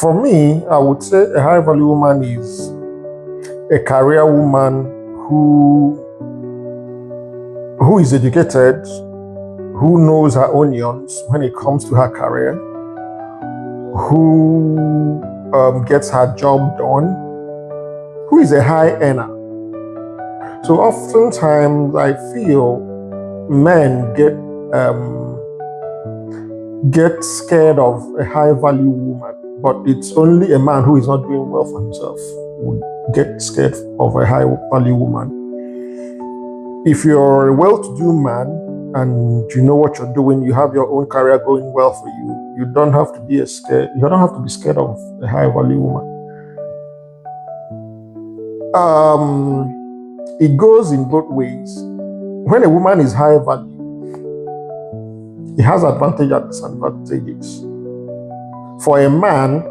For me, I would say a high value woman is a career woman who who is educated, who knows her onions when it comes to her career, who gets her job done, who is a high earner. So oftentimes I feel men get scared of a high value woman, but it's only a man who is not doing well for himself would get scared of a high value woman. If you're a well-to-do man and you know what you're doing, you have your own career going well for you, you don't have to be scared. You don't have to be scared of a high value woman. It goes in both ways. When a woman is high value, it has advantages and disadvantages. For a man,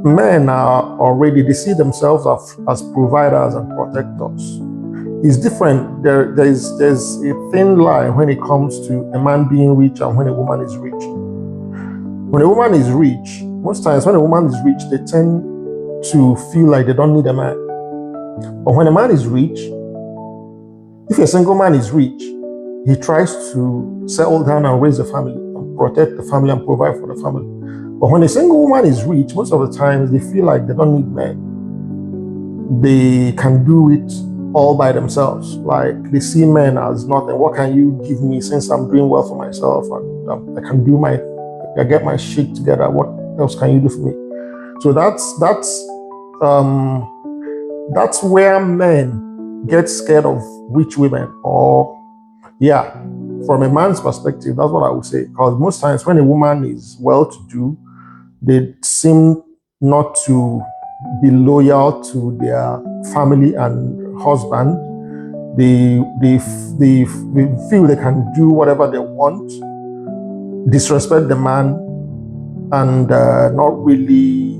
men are already, they see themselves as providers and protectors. It's different. There's a thin line when it comes to a man being rich and when a woman is rich. When a woman is rich, most times when a woman is rich, they tend to feel like they don't need a man. But when a man is rich, if a single man is rich, he tries to settle down and raise a family and protect the family and provide for the family. But when a single woman is rich, most of the times they feel like they don't need men. They can do it all by themselves. Like they see men as nothing. What can you give me since I'm doing well for myself and I get my shit together? What else can you do for me? So that's where men get scared of rich women. Or from a man's perspective, that's what I would say. Because most times when a woman is well-to-do, they seem not to be loyal to their family and husband. They feel they can do whatever they want, disrespect the man, and not really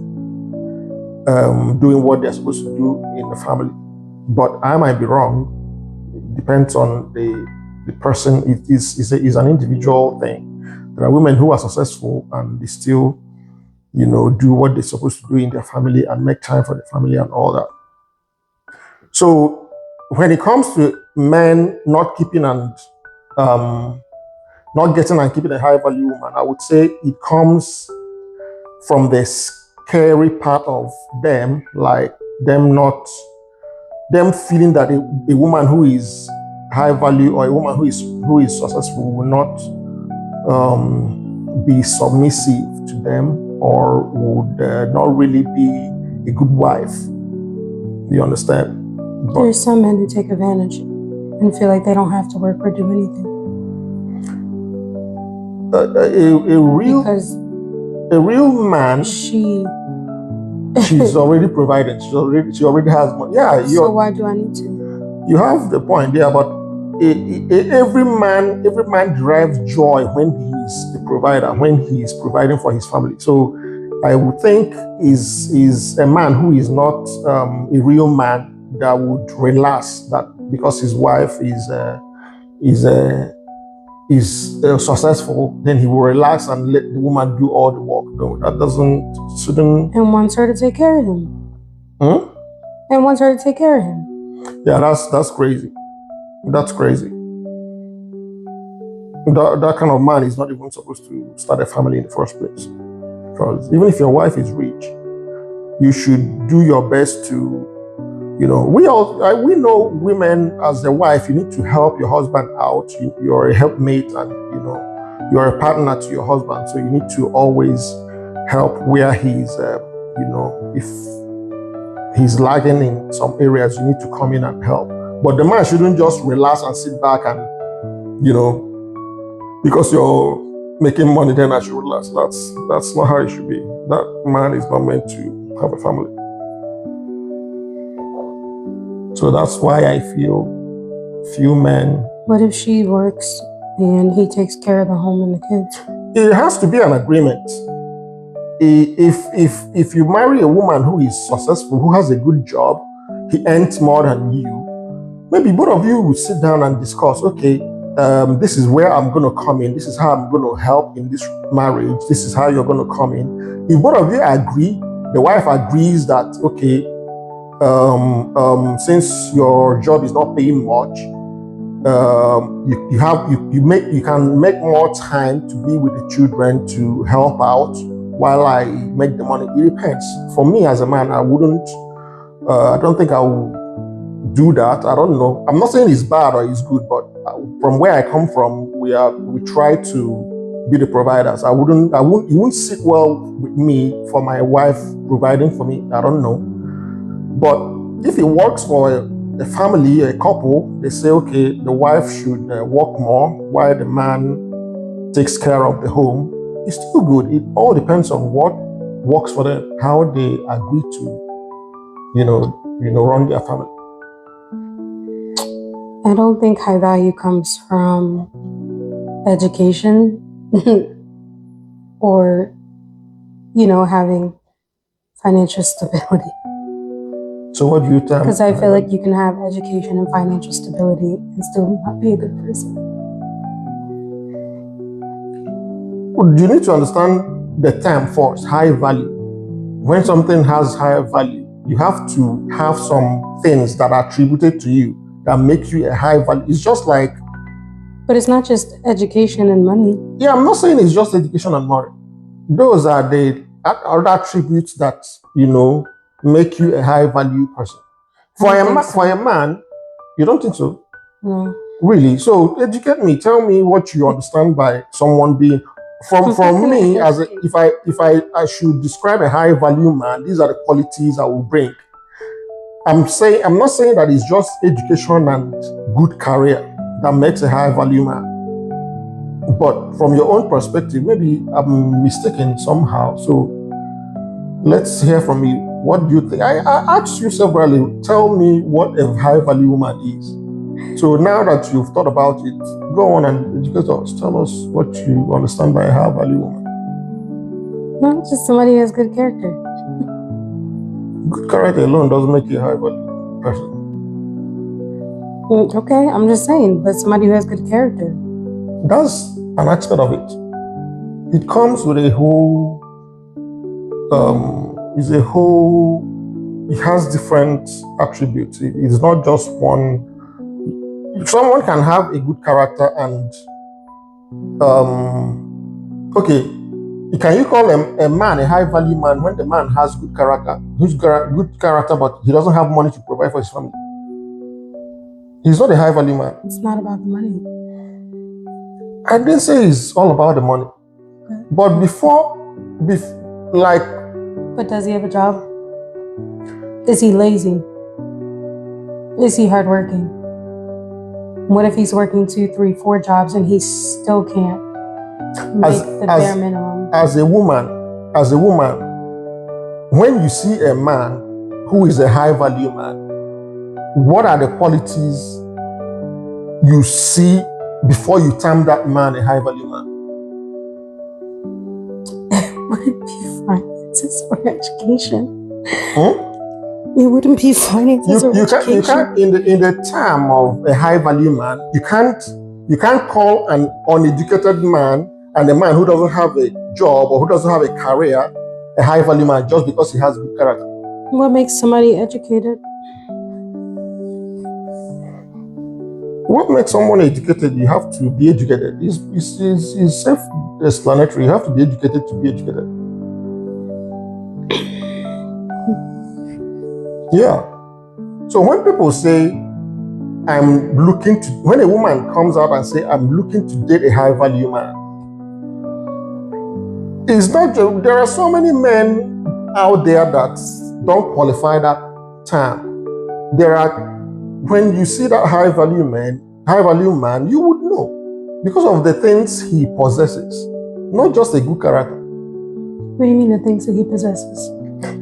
doing what they're supposed to do in the family. But I might be wrong. It depends on the person. It is an individual thing. There are women who are successful and they still, do what they're supposed to do in their family and make time for the family and all that. So when it comes to men not keeping and not getting and keeping a high value woman, I would say it comes from the scary part of them, like them feeling that a woman who is high value or a woman who is successful will not be submissive to them or would not really be a good wife. You understand? But there's some men who take advantage and feel like they don't have to work or do anything. A real man. She's already provided. She already has money. So why do I need to? You have the point there, but every man derives joy when he is the provider, when he is providing for his family. So I would think is a man who is not a real man that would relax that because his wife is successful, then he will relax and let the woman do all the work. No, that shouldn't. And wants her to take care of him. And wants her to take care of him. Yeah, that's crazy. That's crazy. That kind of man is not even supposed to start a family in the first place. Because even if your wife is rich, you should do your best to, we know women as a wife, you need to help your husband out. You're a helpmate and, you're a partner to your husband. So you need to always help where he's, if he's lagging in some areas, you need to come in and help. But the man shouldn't just relax and sit back and, because you're making money, then I should relax. That's not how it should be. That man is not meant to have a family. So that's why I feel few men. What if she works and he takes care of the home and the kids? It has to be an agreement. If you marry a woman who is successful, who has a good job, he earns more than you, maybe both of you will sit down and discuss, okay, this is where I'm going to come in. This is how I'm going to help in this marriage. This is how you're going to come in. If both of you agree, the wife agrees that, okay, since your job is not paying much, you can make more time to be with the children to help out while I make the money. It depends. For me as a man, I wouldn't. I don't think I would do that. I don't know. I'm not saying it's bad or it's good, but from where I come from, we try to be the providers. It wouldn't sit well with me for my wife providing for me. I don't know. But if it works for a family, a couple, they say, okay, the wife should work more while the man takes care of the home. It's still good. It all depends on what works for them, how they agree to, run their family. I don't think high value comes from education or, having financial stability. So what do you think? Because I feel like you can have education and financial stability and still not be a good person. Well, you need to understand the term first, high value. When something has higher value, you have to have some things that are attributed to you that make you a high value. It's just like... But it's not just education and money. Yeah, I'm not saying it's just education and money. Those are the other attributes that, make you a high value person. For a man, you don't think so? No. Really? So educate me. Tell me what you understand by someone being... From me, if I should describe a high value man, these are the qualities I will bring. I'm not saying that it's just education and good career that makes a high value man. But from your own perspective, maybe I'm mistaken somehow. So let's hear from you. What do you think? I asked you severally, tell me what a high value woman is. So now that you've thought about it, go on and educate us. Tell us what you understand by a high value woman. No, just somebody who has good character. Good character alone doesn't make you a high value person. Okay, I'm just saying, but somebody who has good character. That's an aspect of it. It comes with a whole, it has different attributes. It's not just one. Someone can have a good character and, okay, can you call a man a high value man when the man has good character, good character, but he doesn't have money to provide for his family? He's not a high value man. It's not about the money. I didn't say it's all about the money. Okay. But But does he have a job? Is he lazy? Is he hardworking? What if he's working 2, 3, 4 jobs and he still can't make the bare minimum? As a woman, when you see a man who is a high value man, what are the qualities you see before you term that man a high value man? It wouldn't be finances or education. It wouldn't be finances or education. You can't in the term of a high value man, you can't call an uneducated man and a man who doesn't have a job or who doesn't have a career a high value man just because he has good character. What makes somebody educated? What makes someone educated? You have to be educated. It's self-explanatory. You have to be educated to be educated. Yeah. So when people say, when a woman comes out and say, I'm looking to date a high value man, it's not just, there are so many men out there that don't qualify that term. When you see that high value man, you would know because of the things he possesses, not just a good character. What do you mean the things that he possesses?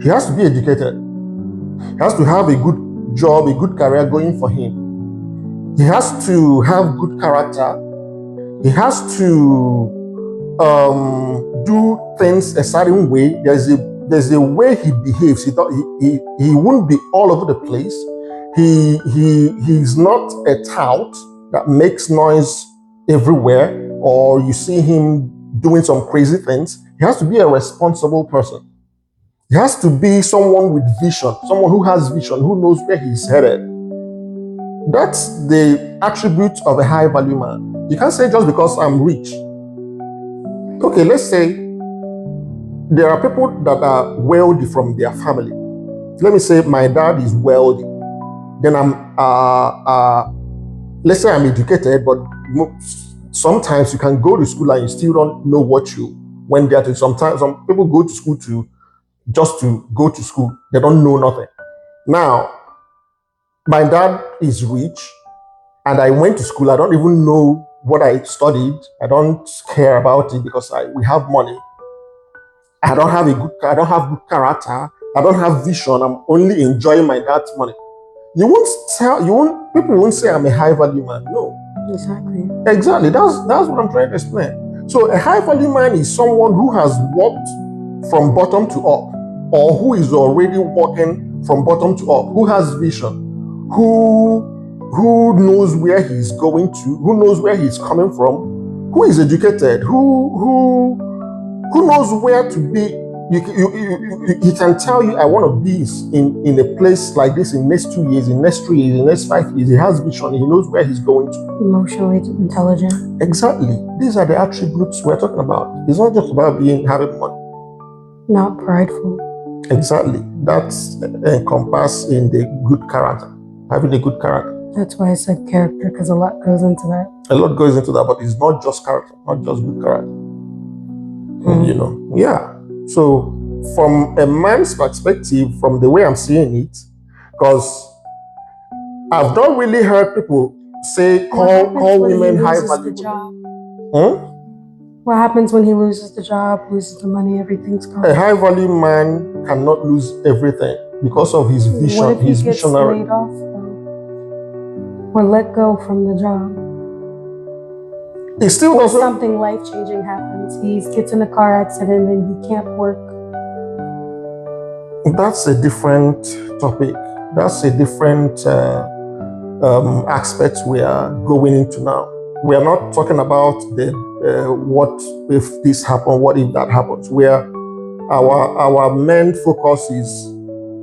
He has to be educated. He has to have a good job, a good career going for him. He has to have good character. He has to do things a certain way. There's a way he behaves. He won't be all over the place. He's not a tout that makes noise everywhere, or you see him doing some crazy things. He has to be a responsible person. He has to be someone with vision, someone who has vision, who knows where he's headed. That's the attribute of a high value man. You can't say just because I'm rich. Okay, let's say there are people that are wealthy from their family. Let me say my dad is wealthy. Then let's say I'm educated, but sometimes you can go to school and you still don't know what you went there to. Sometimes some people go to school just to go to school. They don't know nothing. Now, my dad is rich, and I went to school. I don't even know what I studied. I don't care about it because we have money. I don't have good character. I don't have vision. I'm only enjoying my dad's money. People won't say I'm a high value man. No. Exactly. That's what I'm trying to explain. So a high value man is someone who has worked from bottom to up, or who is already working from bottom to up, who has vision, who knows where he's going to, who knows where he's coming from, who is educated, who knows where to be. He can tell you, I want to be in a place like this in next 2 years, in next 3 years, in next 5 years. He has vision. He knows where he's going to. Emotionally intelligent. Exactly. These are the attributes we're talking about. It's not just about having money. Not prideful. Exactly. That's encompassed in the good character. Having a good character. That's why I said character, because a lot goes into that. A lot goes into that, but it's not just character, not just good character. Yeah. So from a man's perspective, from the way I'm seeing it, because I've not really heard people say call women high value. What happens when he loses the job, loses the money, everything's gone? A high value man cannot lose everything because of his vision. What if he his gets visionary. laid off though? Or let go from the job? It still doesn't. Something life-changing happens. He gets in a car accident and he can't work. That's a different topic. That's a different aspect we are going into now. We are not talking about the what if this happens, what if that happens. Where our main focus is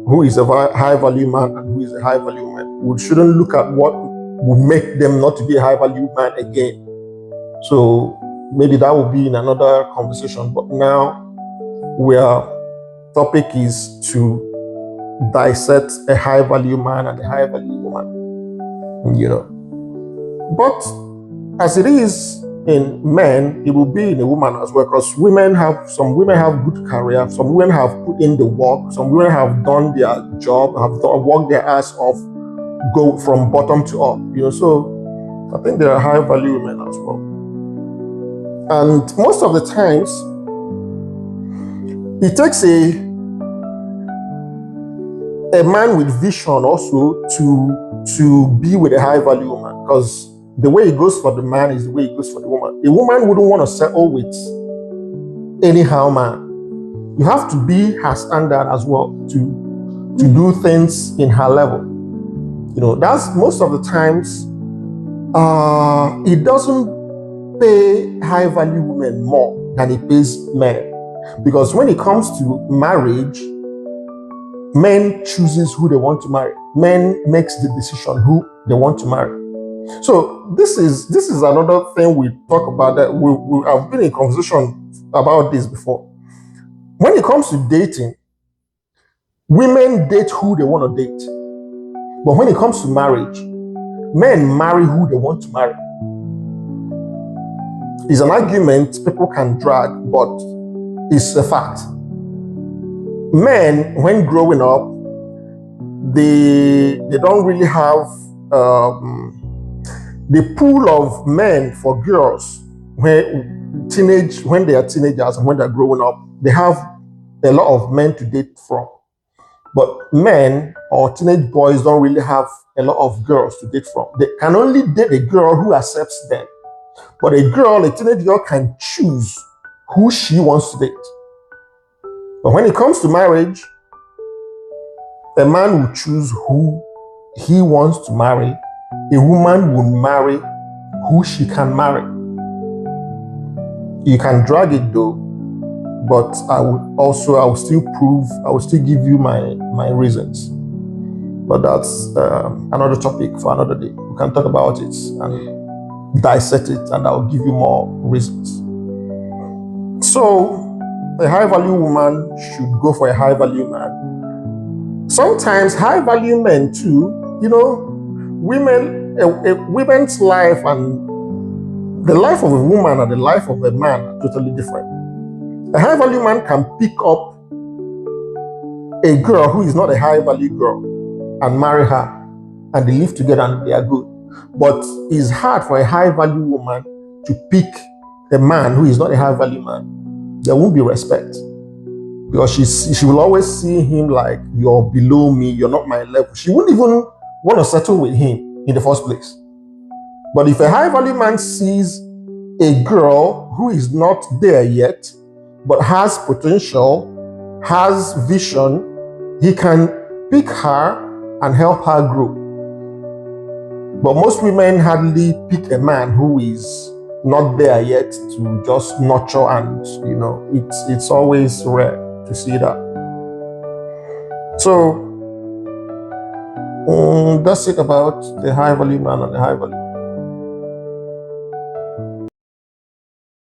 who is a high value man and who is a high value man. We shouldn't look at what will make them not to be a high value man again. So maybe that will be in another conversation. But now topic is to dissect a high value man and a high value woman. But as it is in men, it will be in a woman as well, because some women have good career, some women have put in the work, some women have done their job, worked their ass off, go from bottom to up. So I think there are high value women as well. And most of the times, it takes a man with vision also to be with a high value woman, because the way it goes for the man is the way it goes for the woman. A woman wouldn't want to settle with anyhow man. You have to be her standard as well to do things in her level. That's most of the times it doesn't pay high value women more than it pays men, because when it comes to marriage, men chooses who they want to marry. Men makes the decision who they want to marry. So this is another thing we talk about, that I've been in conversation about this before. When it comes to dating, women date who they want to date, but when it comes to marriage, men marry who they want to marry. It's an argument people can drag, but it's a fact. Men, when growing up, they don't really have the pool of men for girls when they are teenagers and when they're growing up. They have a lot of men to date from. But men or teenage boys don't really have a lot of girls to date from. They can only date a girl who accepts them. But a teenage girl can choose who she wants to date. But when it comes to marriage, a man will choose who he wants to marry. A woman will marry who she can marry. You can drag it though, but I will still give you my reasons. But that's another topic for another day. We can talk about it and dissect it, and I'll give you more reasons. So, a high value woman should go for a high value man. Sometimes high value men too, women's life and the life of a woman and the life of a man are totally different. A high value man can pick up a girl who is not a high value girl and marry her, and they live together and they are good. But it's hard for a high value woman to pick a man who is not a high value man. There won't be respect, because she will always see him like, you're below me, you're not my level. She wouldn't even want to settle with him in the first place. But if a high value man sees a girl who is not there yet, but has potential, has vision, he can pick her and help her grow. But most women hardly pick a man who is not there yet to just nurture, and it's always rare to see that. So that's it about the high value man and the high value